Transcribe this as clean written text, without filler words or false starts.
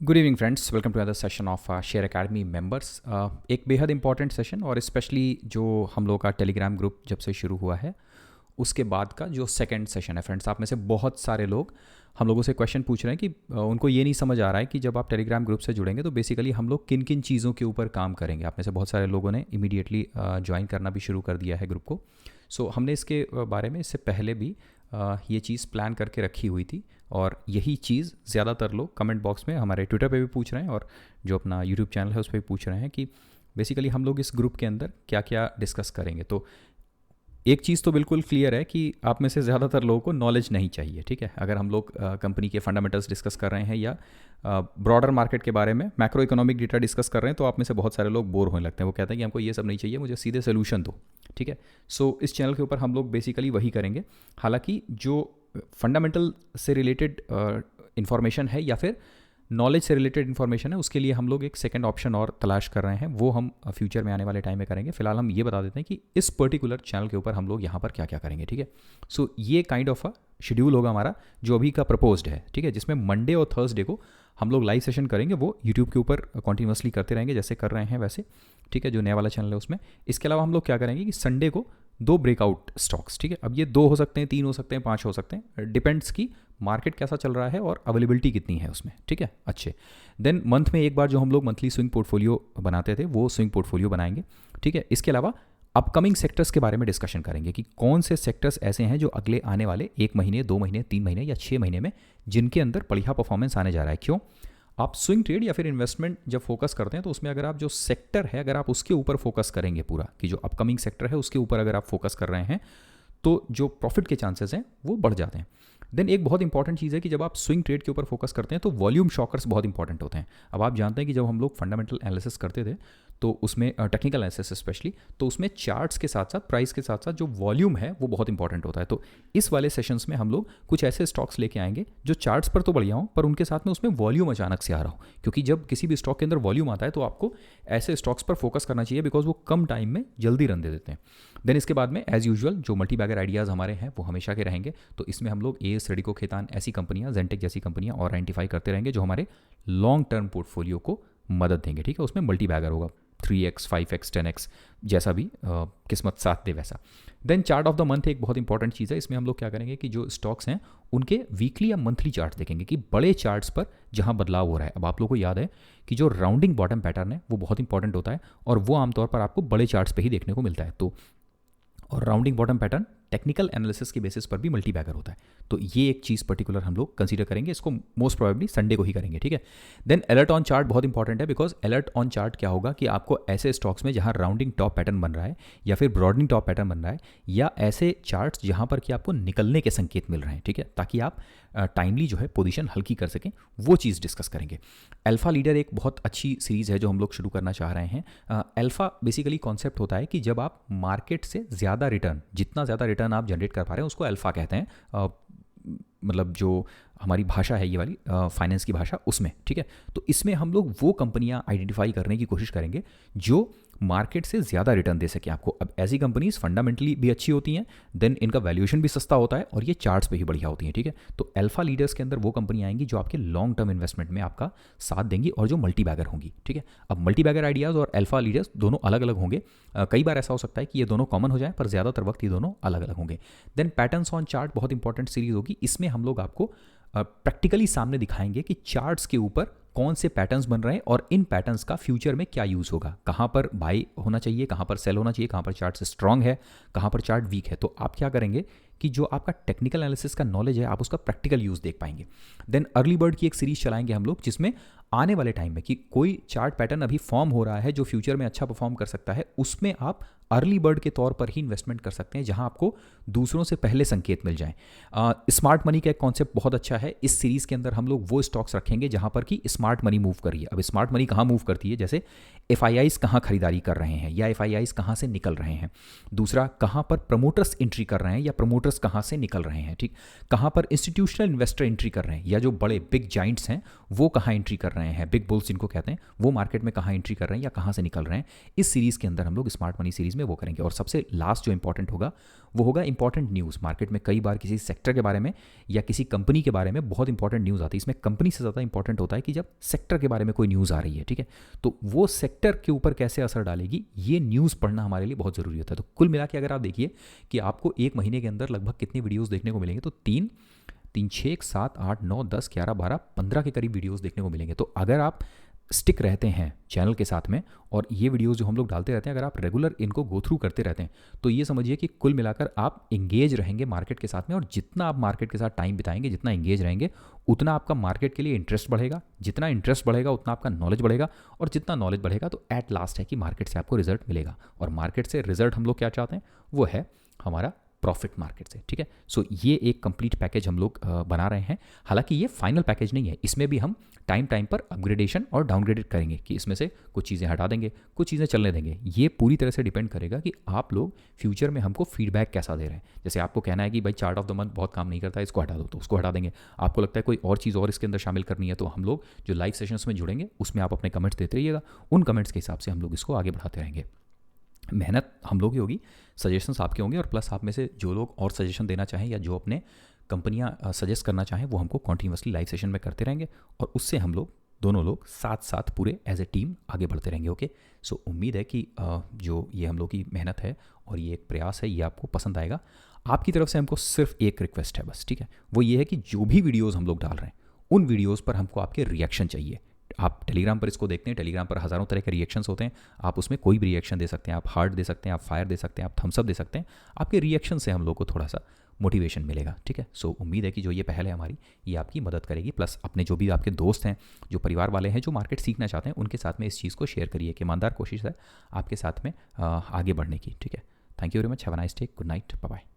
Good evening friends, welcome to other session of Share Academy members. एक बेहद important session और specially जो हम लोग का टेलीग्राम ग्रुप जब से शुरू हुआ है उसके बाद का जो सेकंड सेशन है फ्रेंड्स। आप में से बहुत सारे लोग हम लोगों से क्वेश्चन पूछ रहे हैं कि उनको ये नहीं समझ आ रहा है कि जब आप टेलीग्राम ग्रुप से जुड़ेंगे तो बेसिकली हम लोग किन किन चीज़ों के ऊपर काम करेंगे। आप में से बहुत सारे लोगों ने इमीडिएटली ज्वाइन करना भी शुरू कर दिया है ग्रुप को। हमने इसके बारे में इससे पहले भी ये चीज़ प्लान करके रखी हुई थी और यही चीज़ ज़्यादातर लोग कमेंट बॉक्स में हमारे ट्विटर पे भी पूछ रहे हैं और जो अपना यूट्यूब चैनल है उस पर भी पूछ रहे हैं कि बेसिकली हम लोग इस ग्रुप के अंदर क्या क्या डिस्कस करेंगे। तो एक चीज़ तो बिल्कुल क्लियर है कि आप में से ज़्यादातर लोगों को नॉलेज नहीं चाहिए, ठीक है। अगर हम लोग कंपनी के फंडामेंटल्स डिस्कस कर रहे हैं या ब्रॉडर मार्केट के बारे में मैक्रो इकोनॉमिक डेटा डिस्कस कर रहे हैं तो आप में से बहुत सारे लोग बोर होने लगते हैं। वो कहते हैं कि हमको ये सब नहीं चाहिए, मुझे सीधे सोल्यूशन दो, ठीक है। इस चैनल के ऊपर हम लोग बेसिकली वही करेंगे। हालांकि जो फंडामेंटल से रिलेटेड इन्फॉर्मेशन है या फिर नॉलेज से रिलेटेड इन्फॉर्मेशन है उसके लिए हम लोग एक सेकंड ऑप्शन और तलाश कर रहे हैं, वो हम फ्यूचर में आने वाले टाइम में करेंगे। फिलहाल हम ये बता देते हैं कि इस पर्टिकुलर चैनल के ऊपर हम लोग यहाँ पर क्या क्या करेंगे, ठीक है। ये काइंड ऑफ अ शेड्यूल होगा हमारा जो अभी का प्रपोज्ड है, ठीक है, जिसमें मंडे और थर्सडे को हम लोग लाइव सेशन करेंगे। वो यूट्यूब के ऊपर कॉन्टिन्यूसली करते रहेंगे जैसे कर रहे हैं वैसे, ठीक है, जो नया वाला चैनल है उसमें। इसके अलावा हम लोग क्या करेंगे कि संडे को 2 ब्रेकआउट स्टॉक्स, ठीक है। अब ये 2 हो सकते हैं, 3 हो सकते हैं, 5 हो सकते हैं, डिपेंड्स कि मार्केट कैसा चल रहा है और अवेलेबिलिटी कितनी है उसमें, ठीक है। अच्छे देन मंथ में एक बार जो हम लोग मंथली स्विंग पोर्टफोलियो बनाते थे वो स्विंग पोर्टफोलियो बनाएंगे, ठीक है। इसके अलावा अपकमिंग सेक्टर्स के बारे में डिस्कशन करेंगे कि कौन से सेक्टर्स ऐसे हैं जो अगले आने वाले 1 महीने, 2 महीने, 3 महीने या 6 महीने में जिनके अंदर बढ़िया परफॉर्मेंस आने जा रहा है। क्यों? आप स्विंग ट्रेड या फिर इन्वेस्टमेंट जब फोकस करते हैं तो उसमें अगर आप जो सेक्टर है अगर आप उसके ऊपर फोकस करेंगे पूरा कि जो अपकमिंग सेक्टर है उसके ऊपर अगर आप फोकस कर रहे हैं तो जो प्रॉफिट के चांसेस हैं वो बढ़ जाते हैं। देन एक बहुत इंपॉर्टेंट चीज़ है कि जब आप स्विंग ट्रेड के ऊपर फोकस करते हैं तो वॉल्यूम शॉकर्स बहुत इंपॉर्टेंट होते हैं। अब आप जानते हैं कि जब हम लोग फंडामेंटल एनालिसिस करते थे तो उसमें टेक्निकल एनालिसिस स्पेशली, तो उसमें चार्ट्स के साथ साथ प्राइस के साथ साथ जो वॉल्यूम है वो बहुत इंपॉर्टेंट होता है। तो इस वाले सेशंस में हम लोग कुछ ऐसे स्टॉक्स लेके आएंगे जो चार्ट्स पर तो बढ़िया हो पर उनके साथ में उसमें वॉल्यूम अचानक से आ रहा हो, क्योंकि जब किसी भी स्टॉक के अंदर वॉल्यूम आता है तो आपको ऐसे स्टॉक्स पर फोकस करना चाहिए बिकॉज वो कम टाइम में जल्दी रन दे देते हैं। देन इसके बाद में एज यूजुअल जो मल्टी बैगर आइडियाज़ हमारे हैं वो हमेशा के रहेंगे। तो इसमें हम लोग एएस रेडिको खेतान ऐसी कंपनियां, जेंटेक जैसी कंपनियां और आइडेंटिफाई करते रहेंगे जो हमारे लॉन्ग टर्म पोर्टफोलियो को मदद देंगे, ठीक है। उसमें मल्टी बैगर होगा 3x 5x 10x जैसा भी किस्मत साथ दे वैसा। Then chart of the month एक बहुत इंपॉर्टेंट चीज़ है। इसमें हम लोग क्या करेंगे कि जो स्टॉक्स हैं उनके वीकली या मंथली चार्ट देखेंगे कि बड़े चार्ट्स पर जहां बदलाव हो रहा है। अब आप लोगों को याद है कि जो राउंडिंग बॉटम पैटर्न है वो बहुत इंपॉर्टेंट होता है और वो आमतौर पर आपको बड़े चार्ट्स पे ही देखने को मिलता है। तो और rounding bottom pattern technical analysis के बेसिस पर भी मल्टी बैगर होता है। तो ये एक चीज़ पर्टिकुलर हम लोग कंसीडर करेंगे, इसको मोस्ट प्रोबेबली संडे को ही करेंगे, ठीक है। देन अलर्ट ऑन चार्ट बहुत इंपॉर्टेंट है बिकॉज अलर्ट ऑन चार्ट क्या होगा कि आपको ऐसे स्टॉक्स में जहां राउंडिंग टॉप पैटर्न बन रहा है या फिर ब्रॉडनिंग टॉप पैटर्न बन रहा है या ऐसे चार्ट्स जहां पर कि आपको निकलने के संकेत मिल रहे हैं, ठीक है, ताकि आप टाइमली जो है पोजीशन हल्की कर सकें, वो चीज़ डिस्कस करेंगे। अल्फा लीडर एक बहुत अच्छी सीरीज़ है जो हम लोग शुरू करना चाह रहे हैं। अल्फा बेसिकली कॉन्सेप्ट होता है कि जब आप मार्केट से ज़्यादा रिटर्न, जितना ज़्यादा रिटर्न आप जनरेट कर पा रहे हैं उसको अल्फा कहते हैं। मतलब जो हमारी भाषा है ये वाली फाइनेंस की भाषा उसमें, ठीक है। तो इसमें हम लोग वो कंपनियां आइडेंटिफाई करने की कोशिश करेंगे जो मार्केट से ज़्यादा रिटर्न दे सके आपको। अब ऐसी कंपनीज फंडामेंटली भी अच्छी होती हैं, देन इनका वैल्यूएशन भी सस्ता होता है और ये चार्ट्स पे ही बढ़िया होती हैं, ठीक है। तो अल्फा लीडर्स के अंदर वो कंपनी आएंगी जो आपके लॉन्ग टर्म इन्वेस्टमेंट में आपका साथ देंगी और जो मल्टी बैगर होंगी, ठीक है। अब मल्टी बैगर आइडियाज़ और अल्फा लीडर्स दोनों अलग अलग होंगे। कई बार ऐसा हो सकता है कि ये दोनों कॉमन हो जाए पर ज़्यादातर वक्त ये दोनों अलग अलग होंगे। देन पैटर्न्स ऑन चार्ट बहुत इंपॉर्टेंट सीरीज होगी। इसमें हम लोग आपको प्रैक्टिकली सामने दिखाएंगे कि चार्ट्स के ऊपर कौन से पैटर्न्स बन रहे हैं और इन पैटर्न्स का फ्यूचर में क्या यूज़ होगा, कहाँ पर बाई होना चाहिए, कहाँ पर सेल होना चाहिए, कहाँ पर चार्ट स्ट्रांग है, कहाँ पर चार्ट वीक है। तो आप क्या करेंगे कि जो आपका टेक्निकल एनालिसिस का नॉलेज है आप उसका प्रैक्टिकल यूज़ देख पाएंगे। देन अर्ली बर्ड की एक सीरीज चलाएंगे हम लोग जिसमें आने वाले टाइम में कि कोई चार्ट पैटर्न अभी फॉर्म हो रहा है जो फ्यूचर में अच्छा परफॉर्म कर सकता है, उसमें आप अर्ली बर्ड के तौर पर ही इन्वेस्टमेंट कर सकते हैं जहां आपको दूसरों से पहले संकेत मिल जाएं। स्मार्ट मनी का एक कॉन्सेप्ट बहुत अच्छा है। इस सीरीज के अंदर हम लोग वो स्टॉक्स रखेंगे जहां पर कि स्मार्ट मनी मूव कर रही है। अब स्मार्ट मनी कहाँ मूव करती है, जैसे एफआईआईज कहाँ खरीदारी कर रहे हैं या एफआईआईज कहाँ से निकल रहे हैं, दूसरा कहाँ पर प्रमोटर्स एंट्री कर रहे हैं या प्रमोटर्स कहाँ से निकल रहे हैं, ठीक, कहाँ पर इंस्टीट्यूशनल इन्वेस्टर एंट्री कर रहे हैं या जो बड़े बिग जाइंट्स हैं वो कहाँ एंट्री कर रहे हैं, बिग बुल्स जिनको कहते हैं, वो मार्केट में कहाँ एंट्री कर रहे हैं या कहाँ से निकल रहे हैं। इस सीरीज के अंदर हम लोग स्मार्ट मनी सीरीज में वो करेंगे। और सबसे लास्ट जो इंपॉर्टेंट होगा वो होगा इंपॉर्टेंट न्यूज़। मार्केट में कई बार किसी सेक्टर के बारे में या किसी कंपनी के बारे में बहुत इंपॉर्टेंट न्यूज़ आती है। इसमें कंपनी से ज़्यादा इंपॉर्टेंट होता है कि जब सेक्टर के बारे में कोई न्यूज़ आ रही है, ठीक है, तो वो सेक्टर के ऊपर कैसे असर डालेगी, ये न्यूज़ पढ़ना हमारे लिए बहुत ज़रूरी होता है। तो कुल मिला के अगर आप देखिए कि आपको एक महीने के अंदर लगभग कितनी वीडियोज़ देखने को मिलेंगे, तो 6, 7, 8, 9, 10, 11, 12, 15 के करीब वीडियोस देखने को मिलेंगे। तो अगर आप स्टिक रहते हैं चैनल के साथ में और ये वीडियोस जो हम लोग डालते रहते हैं, अगर आप रेगुलर इनको गो थ्रू करते रहते हैं, तो ये समझिए कि कुल मिलाकर आप इंगेज रहेंगे मार्केट के साथ में। और जितना आप मार्केट के साथ टाइम बिताएंगे, जितना इंगेज रहेंगे, उतना आपका मार्केट के लिए इंटरेस्ट बढ़ेगा। जितना इंटरेस्ट बढ़ेगा उतना आपका नॉलेज बढ़ेगा, और जितना नॉलेज बढ़ेगा तो एट लास्ट है कि मार्केट से आपको रिजल्ट मिलेगा। और मार्केट से रिजल्ट हम लोग क्या चाहते हैं, वो है हमारा प्रॉफिट मार्केट से, ठीक है। सो ये एक कंप्लीट पैकेज हम लोग बना रहे हैं। हालांकि ये फाइनल पैकेज नहीं है, इसमें भी हम टाइम पर अपग्रेडेशन और डाउनग्रेडेड करेंगे कि इसमें से कुछ चीज़ें हटा देंगे, कुछ चीज़ें चलने देंगे। ये पूरी तरह से डिपेंड करेगा कि आप लोग फ्यूचर में हमको फीडबैक कैसा दे रहे हैं। जैसे आपको कहना है कि भाई चार्ट ऑफ द मंथ बहुत काम नहीं करता है, इसको हटा दो, तो उसको हटा देंगे। आपको लगता है कोई और चीज़ और इसके अंदर शामिल करनी है, तो हम लोग जो लाइव सेशंस में जुड़ेंगे उसमें आप अपने कमेंट्स देते रहिएगा। उन कमेंट्स के हिसाब से हम लोग इसको आगे बढ़ाते रहेंगे। मेहनत हम लोग की होगी, सजेशंस आपके होंगे, और प्लस आप में से जो लोग और सजेशन देना चाहें या जो अपने कंपनियां सजेस्ट करना चाहें वो हमको कॉन्टीन्यूसली लाइव सेशन में करते रहेंगे, और उससे हम लोग दोनों लोग साथ साथ पूरे एज ए टीम आगे बढ़ते रहेंगे। ओके, सो उम्मीद है कि जो ये हम लोग की मेहनत है और ये एक प्रयास है, ये आपको पसंद आएगा। आपकी तरफ से हमको सिर्फ एक रिक्वेस्ट है बस, ठीक है, वो ये है कि जो भी वीडियोज़ हम लोग डाल रहे हैं उन वीडियोज़ पर हमको आपके रिएक्शन चाहिए। आप टेलीग्राम पर इसको देखते हैं, टेलीग्राम पर हज़ारों तरह के रिएक्शंस होते हैं। आप उसमें कोई भी रिएक्शन दे सकते हैं, आप हार्ट दे सकते हैं, आप फायर दे सकते हैं, आप थम्सअप दे सकते हैं। आपके रिएक्शन से हम लोग को थोड़ा सा मोटिवेशन मिलेगा, ठीक है। सो उम्मीद है कि जो ये पहल है हमारी, ये आपकी मदद करेगी। प्लस अपने जो भी आपके दोस्त हैं, जो परिवार वाले हैं, जो मार्केट सीखना चाहते हैं, उनके साथ में इस चीज़ को शेयर करिए कि ईमानदार कोशिश है आपके साथ में आगे बढ़ने की, ठीक है। Thank you very much, have a nice day, good night, bye bye.